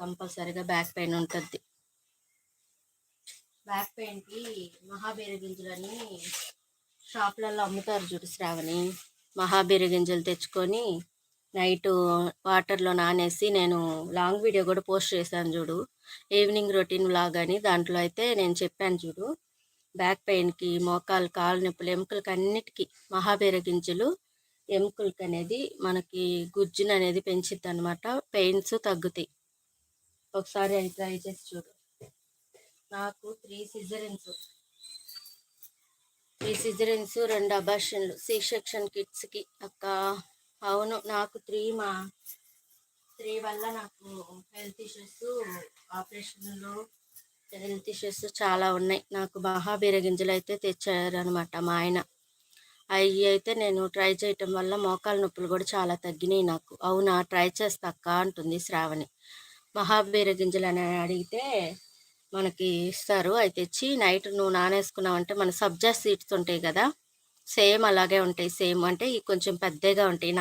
కంపల్సరీగా back pain ఉంటుంది. Back పెయిన్కి మహాబీర గింజలని షాపులలో అమ్ముతారు చూడు శ్రావణి. మహాబీర గింజలు తెచ్చుకొని నైట్ వాటర్లో నానేసి, నేను లాంగ్ వీడియో కూడా పోస్ట్ చేశాను చూడు, ఈవినింగ్ రొటీన్ వ్లాగ్ అని. దాంట్లో అయితే నేను చెప్పాను చూడు, బ్యాక్ పెయిన్కి, మోకాలు, కాలు నొప్పులు, ఎముకలకి అన్నిటికీ మహాబీర గింజలు ఎముకలకి అనేది మనకి గుజ్జును అనేది పెంచిద్ది అనమాట. పెయిన్స్ తగ్గుతాయి. ఒకసారి అది ట్రై చేసి చూడు. నాకు 3 సిజరియన్స్ 2 అబార్షన్లు, సి సెక్షన్ కిడ్స్కి అక్క. అవును, నాకు 3 వల్ల నాకు హెల్త్ ఇష్యూస్, ఆపరేషన్లు, హెల్త్ ఇష్యూస్ చాలా ఉన్నాయి. నాకు మహాబీర గింజలు అయితే తెచ్చారనమాట మా ఆయన. అవి అయితే నేను ట్రై చేయటం వల్ల మోకాలు నొప్పులు కూడా చాలా తగ్గినాయి నాకు. అవునా, ట్రై చేస్తా అక్క అంటుంది శ్రావణి. మహాబీర గింజలు అని అడిగితే మనకి ఇస్తారు. అవి తెచ్చి నైట్ నువ్వు నానేసుకున్నావంటే, మన సబ్జా సీడ్స్ ఉంటాయి కదా, సేమ్ అలాగే ఉంటాయి. సేమ్ అంటే కొంచెం పెద్దగా ఉంటాయి.